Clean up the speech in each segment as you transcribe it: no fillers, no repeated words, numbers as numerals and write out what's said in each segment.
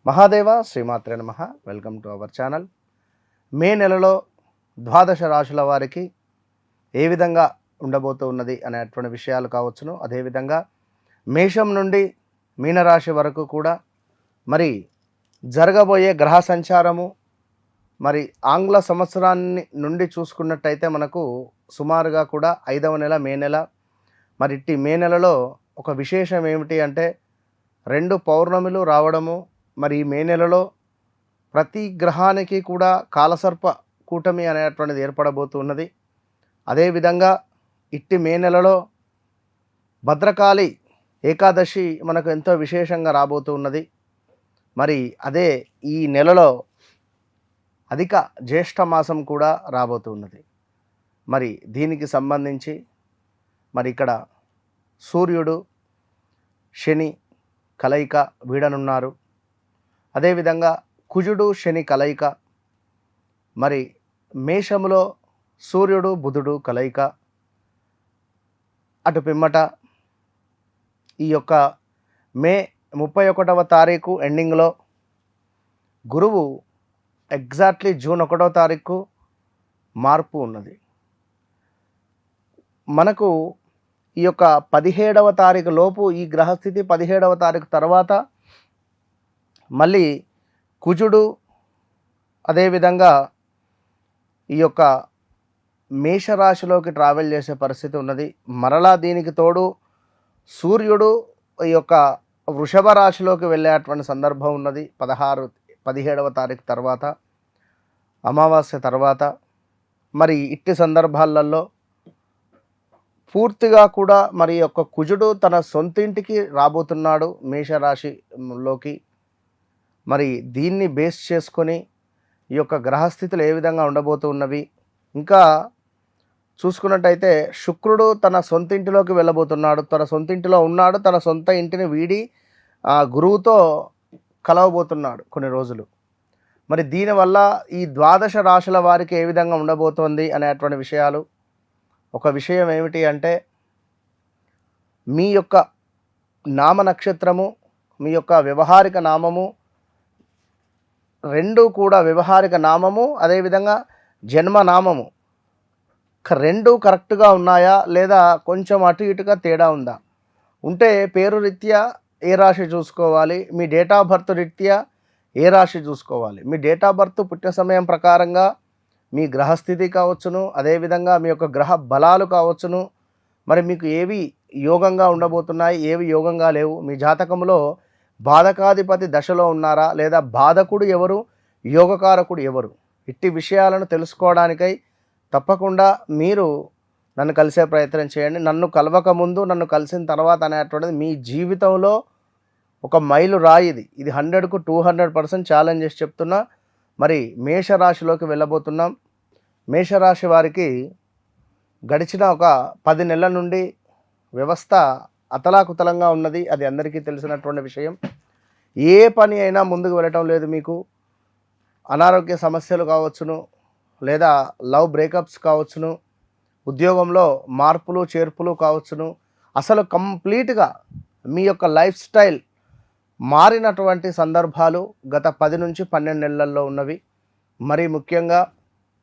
మహాదేవ శ్రీమాత్రే నమః. Welcome to our channel. May నెలలో ద్వాదశ రాశుల వారికి ఏ విధంగా ఉండబోతూ ఉన్నది అనేటువంటి విషయాలు కావచ్చును. అదేవిధంగా మేషం నుండి మీనరాశి వరకు కూడా మరి జరగబోయే గ్రహ సంచారము మరి ఆంగ్ల సంవత్సరాన్ని నుండి చూసుకున్నట్టయితే మనకు సుమారుగా కూడా 5వ నెల మే నెల. మరి ఇట్టి మే నెలలో ఒక విశేషం ఏమిటి అంటే 2 పౌర్ణమిలు రావడము. మరి ఈ మే నెలలో ప్రతి గ్రహానికి కూడా కాలసర్ప కూటమి అనేటువంటిది ఏర్పడబోతున్నది. అదేవిధంగా ఇట్టి మే నెలలో భద్రకాళి ఏకాదశి మనకు ఎంతో విశేషంగా రాబోతూ ఉన్నది. మరి అదే ఈ నెలలో అధిక జ్యేష్ఠ మాసం కూడా రాబోతున్నది. మరి దీనికి సంబంధించి మరి ఇక్కడ సూర్యుడు శని కలయిక వీడనున్నారు. అదేవిధంగా కుజుడు శని కలయిక, మరి మేషములో సూర్యుడు బుధుడు కలయిక, అటు పిమ్మట ఈ యొక్క మే 31వ తారీఖు ఎండింగ్లో గురువు ఎగ్జాక్ట్లీ జూన్ 1వ తారీఖు మార్పు ఉన్నది. మనకు ఈ యొక్క 17వ తారీఖు లోపు ఈ గ్రహస్థితి, 17వ తారీఖు తర్వాత మళ్ళీ కుజుడు అదేవిధంగా ఈ యొక్క మేషరాశిలోకి ట్రావెల్ చేసే పరిస్థితి ఉన్నది. మరలా దీనికి తోడు సూర్యుడు ఈ యొక్క వృషభ రాశిలోకి వెళ్ళేటువంటి సందర్భం ఉన్నది 17వ తారీఖు తర్వాత, అమావాస్య తర్వాత. మరి ఇట్టి సందర్భాలలో పూర్తిగా కూడా మరి యొక్క కుజుడు తన సొంతింటికి రాబోతున్నాడు మేషరాశిలోకి. మరి దీన్ని బేస్ చేసుకొని ఈ యొక్క గ్రహస్థితులు ఏ విధంగా ఉండబోతున్నవి, ఇంకా చూసుకున్నట్టయితే శుక్రుడు తన సొంతింటిలోకి వెళ్ళబోతున్నాడు. తన సొంతింటిలో ఉన్నాడు, తన సొంత ఇంటిని వీడి గురువుతో కలవబోతున్నాడు కొన్ని రోజులు. మరి దీనివల్ల ఈ ద్వాదశ రాశుల వారికి ఏ విధంగా ఉండబోతోంది అనేటువంటి విషయాలు. ఒక విషయం ఏమిటి అంటే మీ యొక్క నామ నక్షత్రము, మీ యొక్క వ్యవహారిక నామము రెండు కూడా, వ్యవహారిక నామము అదేవిధంగా జన్మనామము రెండు కరెక్ట్గా ఉన్నాయా లేదా కొంచెం అటు ఇటుగా తేడా ఉందా, ఉంటే పేరు రీత్యా ఏ రాశి చూసుకోవాలి, మీ డేట్ ఆఫ్ బర్త్ రీత్యా ఏ రాశి చూసుకోవాలి. మీ డేట్ ఆఫ్ బర్త్ పుట్టిన సమయం ప్రకారంగా మీ గ్రహస్థితి కావచ్చును, అదేవిధంగా మీ యొక్క గ్రహ బలాలు కావచ్చును. మరి మీకు ఏవి యోగంగా ఉండబోతున్నాయి, ఏవి యోగంగా లేవు, మీ జాతకంలో బాధకాధిపతి దశలో ఉన్నారా లేదా బాధకుడు ఎవరు, యోగకారకుడు ఎవరు, ఇట్టి విషయాలను తెలుసుకోవడానికై తప్పకుండా మీరు నన్ను కలిసే ప్రయత్నం చేయండి. నన్ను కలవక ముందు, నన్ను కలిసిన తర్వాత అనేటువంటిది మీ జీవితంలో ఒక మైలు రాయిది. ఇది 100కు 200% ఛాలెంజ్ చేసి చెప్తున్నా. మరి మేషరాశిలోకి వెళ్ళబోతున్నాం. మేషరాశి వారికి గడిచిన ఒక 10 నెలల నుండి వ్యవస్థ అతలాకుతలంగా ఉన్నది. అది అందరికీ తెలిసినటువంటి విషయం. ఏ పని అయినా ముందుకు వెళ్ళటం లేదు. మీకు అనారోగ్య సమస్యలు కావచ్చును, లేదా లవ్ బ్రేకప్స్ కావచ్చును, ఉద్యోగంలో మార్పులు చేర్పులు కావచ్చును. అసలు కంప్లీట్గా మీ యొక్క లైఫ్ స్టైల్ మారినటువంటి సందర్భాలు గత 10 నుంచి 12 నెలల్లో ఉన్నవి. మరి ముఖ్యంగా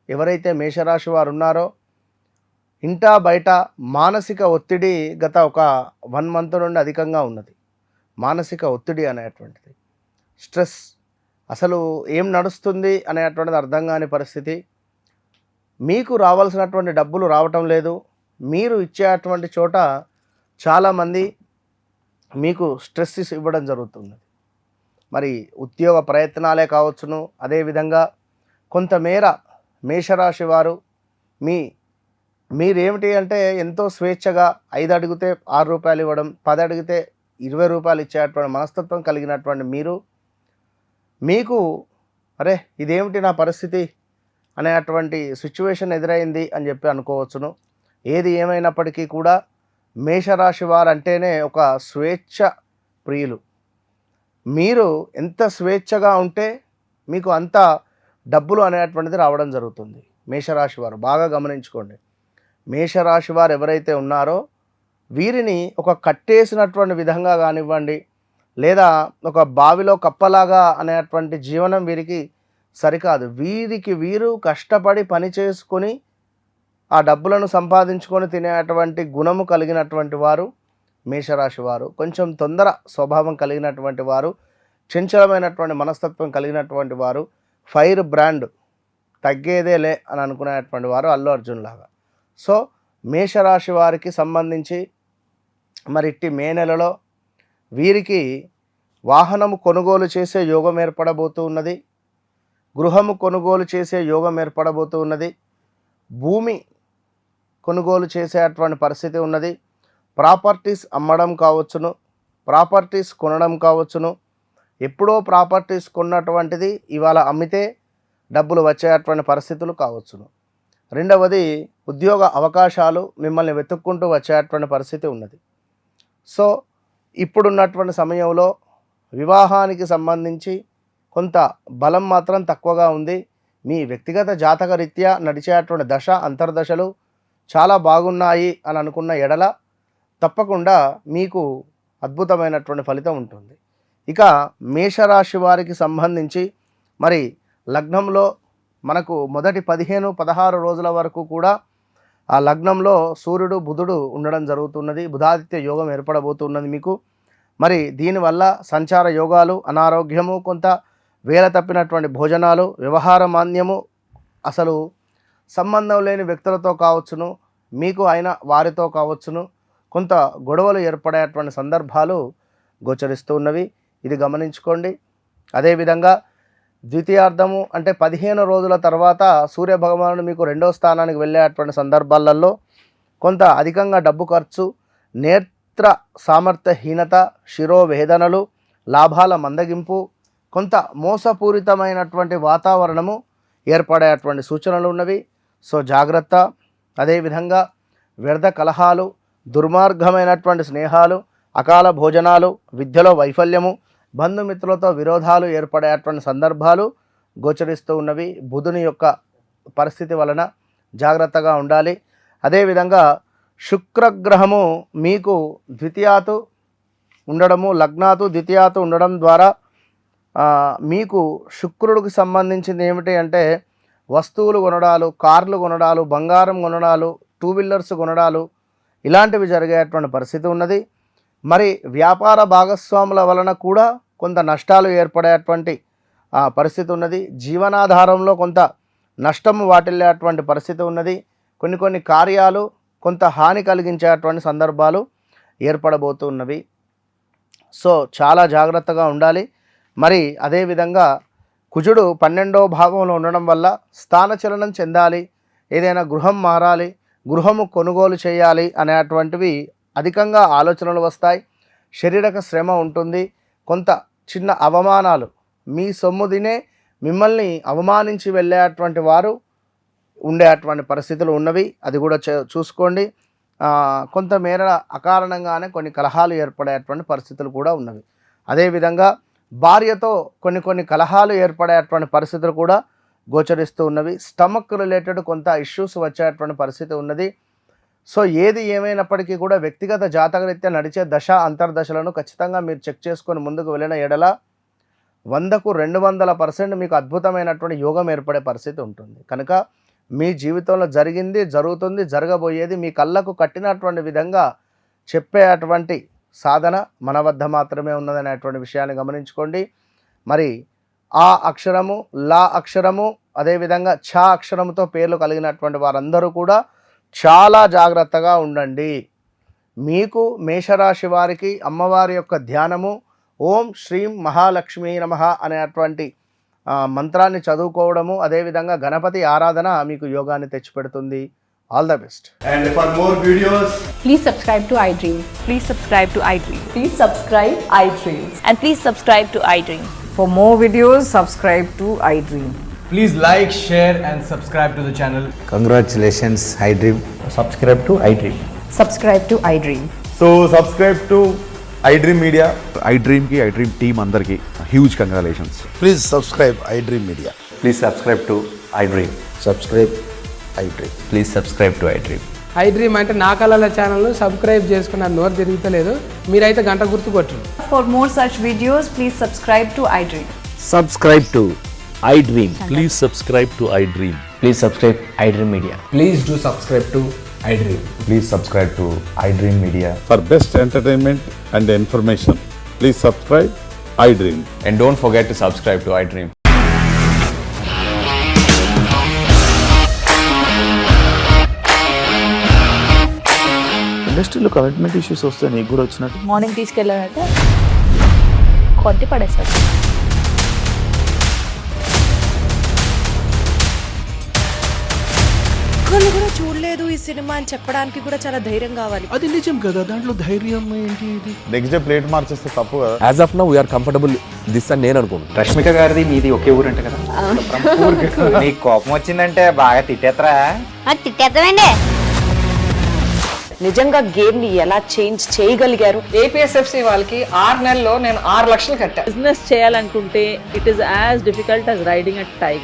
ఎవరైతే మేషరాశి వారు ఉన్నారో ఇంటా బయట మానసిక ఒత్తిడి గత ఒక 1 మంత్ నుండి అధికంగా ఉన్నది. మానసిక ఒత్తిడి అనేటువంటిది, స్ట్రెస్, అసలు ఏం నడుస్తుంది అనేటువంటిది అర్థం కాని పరిస్థితి. మీకు రావాల్సినటువంటి డబ్బులు రావటం లేదు. మీరు ఇచ్చేటువంటి చోట చాలామంది మీకు స్ట్రెస్ ఇవ్వడం జరుగుతుంది. మరి ఉద్యోగ ప్రయత్నాలే కావచ్చును. అదేవిధంగా కొంతమేర మేషరాశి వారు మీరేమిటి అంటే ఎంతో స్వేచ్ఛగా 5 అడిగితే 6 రూపాయలు ఇవ్వడం, 10 అడిగితే 20 రూపాయలు ఇచ్చేటువంటి మనస్తత్వం కలిగినటువంటి మీకు అరే ఇదేమిటి నా పరిస్థితి అనేటువంటి సిచ్యువేషన్ ఎదురైంది అని చెప్పి అనుకోవచ్చును. ఏది ఏమైనప్పటికీ కూడా మేషరాశి వారు అంటేనే ఒక స్వేచ్ఛ ప్రియులు. మీరు ఎంత స్వేచ్ఛగా ఉంటే మీకు అంత డబ్బులు అనేటువంటిది రావడం జరుగుతుంది. మేషరాశి వారు బాగా గమనించుకోండి. మేషరాశి వారు ఎవరైతే ఉన్నారో వీరిని ఒక కట్టేసినటువంటి విధంగా కానివ్వండి, లేదా ఒక బావిలో కప్పలాగా అనేటువంటి జీవనం వీరికి సరికాదు. వీరికి వీరు కష్టపడి పని చేసుకొని ఆ డబ్బులను సంపాదించుకొని తినేటువంటి గుణము కలిగినటువంటి వారు మేషరాశి వారు. కొంచెం తొందర స్వభావం కలిగినటువంటి వారు, చంచలమైనటువంటి మనస్తత్వం కలిగినటువంటి వారు, ఫైర్ బ్రాండ్ తగ్గేదేలే అని అనుకునేటువంటి వారు అల్లు అర్జున్ లాగా. సో మేషరాశి వారికి సంబంధించి మరి ఇట్టి మే నెలలో వీరికి వాహనము కొనుగోలు చేసే యోగం ఏర్పడబోతూ ఉన్నది. గృహము కొనుగోలు చేసే యోగం ఏర్పడబోతూ ఉన్నది. భూమి కొనుగోలు చేసేటువంటి పరిస్థితి ఉన్నది. ప్రాపర్టీస్ అమ్మడం కావచ్చును, ప్రాపర్టీస్ కొనడం కావచ్చును. ఎప్పుడో ప్రాపర్టీస్ కొన్నటువంటిది ఇవాళ అమ్మితే డబ్బులు వచ్చేటువంటి పరిస్థితులు కావచ్చును. రెండవది, ఉద్యోగ అవకాశాలు మిమ్మల్ని వెతుక్కుంటూ వచ్చేటువంటి పరిస్థితి ఉన్నది. సో ఇప్పుడున్నటువంటి సమయంలో వివాహానికి సంబంధించి కొంత బలం మాత్రం తక్కువగా ఉంది. మీ వ్యక్తిగత జాతక రీత్యా నడిచేటువంటి దశ అంతర్దశలు చాలా బాగున్నాయి అని అనుకున్న ఎడల తప్పకుండా మీకు అద్భుతమైనటువంటి ఫలితం ఉంటుంది. ఇక మేషరాశి వారికి సంబంధించి మరి లగ్నంలో మనకు మొదటి 15-16 రోజుల వరకు కూడా ఆ లగ్నంలో సూర్యుడు బుధుడు ఉండడం జరుగుతున్నది. బుధాదిత్య యోగం ఏర్పడబోతున్నది మీకు. మరి దీనివల్ల సంచార యోగాలు, అనారోగ్యము, కొంత వేల తప్పినటువంటి భోజనాలు, వ్యవహార మాంద్యము, అసలు సంబంధం లేని వ్యక్తులతో కావచ్చును, మీకు అయిన వారితో కావచ్చును, కొంత గొడవలు ఏర్పడేటువంటి సందర్భాలు గోచరిస్తూ ఉన్నవి. ఇది గమనించుకోండి. అదేవిధంగా ద్వితీయార్థము అంటే 15 రోజుల తర్వాత సూర్యభగవానుడు మీకు 2వ స్థానానికి వెళ్ళేటువంటి సందర్భాలలో కొంత అధికంగా డబ్బు ఖర్చు, నేత్ర సామర్థ్యహీనత, శిరోవేదనలు, లాభాల మందగింపు, కొంత మోసపూరితమైనటువంటి వాతావరణము ఏర్పడేటువంటి సూచనలు ఉన్నవి. సో జాగ్రత్త. అదేవిధంగా వ్యర్థ కలహాలు, దుర్మార్గమైనటువంటి స్నేహాలు, అకాల భోజనాలు, విద్యలో వైఫల్యము, బంధుమిత్రులతో విరోధాలు ఏర్పడేటువంటి సందర్భాలు గోచరిస్తూ ఉన్నవి. బుధుని యొక్క పరిస్థితి వలన జాగ్రత్తగా ఉండాలి. అదేవిధంగా శుక్రగ్రహము మీకు ద్వితీయాతు ఉండడము, లగ్నాతు ద్వితీయాతు ఉండడం ద్వారా మీకు శుక్రుడికి సంబంధించింది ఏమిటి అంటే వస్తువులు కొనడాలు, కార్లు కొనడాలు, బంగారం కొనడాలు, 2 వీలర్స్ కొనడాలు ఇలాంటివి జరిగేటువంటి పరిస్థితి ఉన్నది. మరి వ్యాపార భాగస్వాముల వలన కూడా కొంత నష్టాలు ఏర్పడేటువంటి పరిస్థితి ఉన్నది. జీవనాధారంలో కొంత నష్టము వాటిల్లేటువంటి పరిస్థితి ఉన్నది. కొన్ని కార్యాలు కొంత హాని కలిగించేటువంటి సందర్భాలు ఏర్పడబోతున్నవి. సో చాలా జాగ్రత్తగా ఉండాలి. మరి అదేవిధంగా కుజుడు 12వ భావంలో ఉండడం వల్ల స్థానచలనం చెందాలి, ఏదైనా గృహం మారాలి, గృహము కొనుగోలు చేయాలి అనేటువంటివి అధికంగా ఆలోచనలు వస్తాయి. శారీరక శ్రమ ఉంటుంది. కొంత చిన్న అవమానాలు, మీ సొమ్ము తినే మిమ్మల్ని అవమానించి వెళ్ళేటువంటి వారు ఉండేటువంటి పరిస్థితులు ఉన్నవి. అది కూడా చూసుకోండి. కొంతమేర అకారణంగానే కొన్ని కలహాలు ఏర్పడేటువంటి పరిస్థితులు కూడా ఉన్నవి. అదేవిధంగా భార్యతో కొన్ని కలహాలు ఏర్పడేటువంటి పరిస్థితులు కూడా గోచరిస్తూ ఉన్నవి. స్టమక్ రిలేటెడ్ కొంత ఇష్యూస్ వచ్చేటువంటి పరిస్థితి ఉన్నది. సో ఏది ఏమైనప్పటికీ కూడా వ్యక్తిగత జాతకరీత్యా నడిచే దశ అంతర్దశలను ఖచ్చితంగా మీరు చెక్ చేసుకొని ముందుకు వెళ్ళిన ఎడల 100కు 200% మీకు అద్భుతమైనటువంటి యోగం ఏర్పడే పరిస్థితి ఉంటుంది. కనుక మీ జీవితంలో జరిగింది, జరుగుతుంది, జరగబోయేది మీ కళ్ళకు కట్టినటువంటి విధంగా చెప్పేటువంటి సాధన మన వద్ద మాత్రమే ఉన్నదనేటువంటి విషయాన్ని గమనించుకోండి. మరి ఆ అక్షరము, లా అక్షరము, అదేవిధంగా ఛ అక్షరముతో పేర్లు కలిగినటువంటి వారందరూ కూడా చాలా జాగ్రత్తగా ఉండండి. మీకు మేషరాశి వారికి అమ్మవారి యొక్క ధ్యానము ఓం శ్రీం మహాలక్ష్మీ నమః అనేటువంటి మంత్రాన్ని చదువుకోవడము, అదేవిధంగా గణపతి ఆరాధన మీకు యోగాన్ని తెచ్చిపెడుతుంది. All the best. And for more videos, please subscribe to iDream. Please subscribe to iDream. Please subscribe iDream. And please subscribe to iDream. For more videos, subscribe to iDream. please like, share and subscribe to the channel. Congratulations, iDream. Subscribe to iDream. Subscribe to iDream. So subscribe to iDream Media. iDream ki iDream team andarki huge congratulations. Please subscribe iDream Media. Please subscribe to iDream. Subscribe iDream. Please subscribe to iDream. I dream అంటే నా కళల ఛానల్ను subscribe చేసుకున్న నోరు తిరుగుతలేదు. మీరైతే గంట గుర్తు కొట్టండి. For more such videos, please subscribe to iDream. Subscribe to iDream. Please subscribe to iDream. Please subscribe iDream Media. Please do subscribe to I dream. Please subscribe to iDream Media. For best entertainment and information, please subscribe iDream. And don't forget to subscribe to iDream. ఇండస్ట్రీలో commitment issues వస్తే నీకు కూడా వచ్చినట్టు morning తీసుకెళ్ళాలంటే కొట్టి పడేస్తారు. ఒక్కళ్ళు కూడా చూడలేదు ఈ సినిమా అని చెప్పడానికి కూడా చాలా ధైర్యం కావాలి. అది నిజం కదా, దాంట్లో ధైర్యం ఏంటి? ఇది నెక్స్ట్ డే ప్లేట్ మార్చేస్తే తప్పు కదా. As of now we're comfortable this అని నేను అనుకుంటున్నాను. రష్మిక గారిది మీది ఒకే ఊరు అంట కదా. నీకు కోపం వచ్చిందంటే బాగా తిట్టేత్తరా? తిట్టేద్దామండి. నిజంగా గేమ్ ని ఎలా చేంజ్ చేయగలిగారు? ఏపీఎస్ఎఫ్సి వాళ్ళకి 6 నెలల్లో నేను 6 లక్షలు కట్టా. బిజినెస్ చేయాలనుకుంటే it is as difficult as riding a tiger.